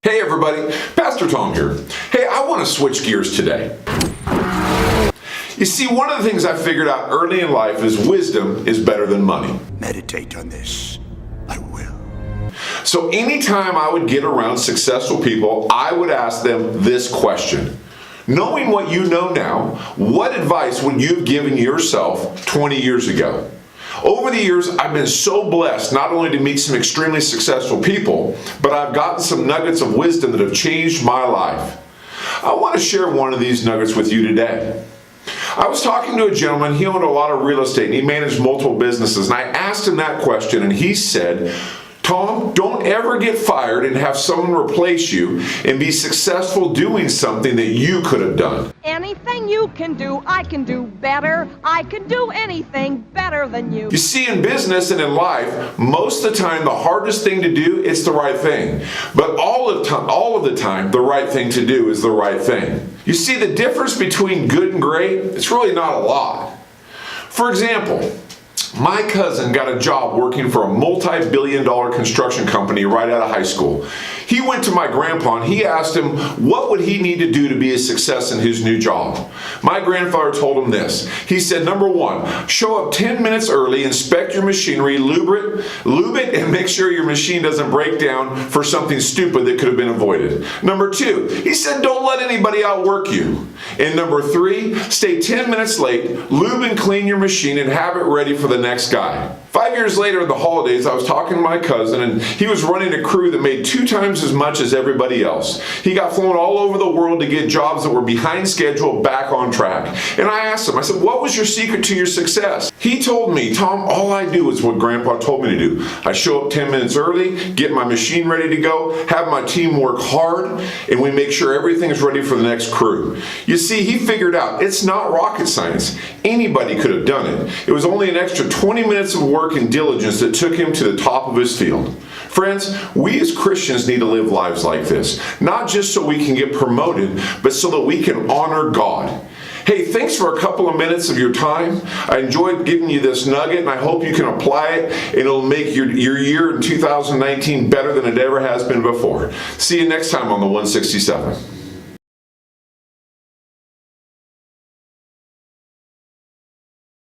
Hey everybody, Pastor Tom here. Hey, I want to switch gears today. You see, one of the things I figured out early in life is wisdom is better than money. Meditate on this. I will. So anytime I would get around successful people, I would ask them this question. Knowing what you know now, what advice would you have given yourself 20 years ago? Over the years, I've been so blessed not only to meet some extremely successful people, but I've gotten some nuggets of wisdom that have changed my life. I want to share one of these nuggets with you today. I was talking to a gentleman, he owned a lot of real estate and he managed multiple businesses, and I asked him that question and he said, Tom, don't ever get fired and have someone replace you and be successful doing something that you could have done. Anything you can do, I can do better. I can do anything better than you. You see, in business and in life, most of the time, the hardest thing to do is the right thing. But all of the time, the right thing to do is the right thing. You see, the difference between good and great, it's really not a lot. For example, my cousin got a job working for a multi-billion-dollar construction company right out of high school. He went to my grandpa and he asked him what would he need to do to be a success in his new job. My grandfather told him this. He said, number one, show up 10 minutes early, inspect your machinery, lube it, and make sure your machine doesn't break down for something stupid that could have been avoided. Number two, he said, don't let anybody outwork you. And number three, stay 10 minutes late, lube and clean your machine, and have it ready for the next guy. 5 years later at the holidays, I was talking to my cousin and he was running a crew that made 2 times as much as everybody else. He got flown all over the world to get jobs that were behind schedule back on track. And I asked him, I said, what was your secret to your success? He told me, Tom, all I do is what Grandpa told me to do. I show up 10 minutes early, get my machine ready to go, have my team work hard, and we make sure everything is ready for the next crew. You see, he figured out it's not rocket science. Anybody could have done it. It was only an extra 20 minutes of work and diligence that took him to the top of his field. Friends, we as Christians need to live lives like this, not just so we can get promoted, but so that we can honor God. Hey, thanks for a couple of minutes of your time. I enjoyed giving you this nugget, and I hope you can apply it, and it'll make your year in 2019 better than it ever has been before. See you next time on the 167.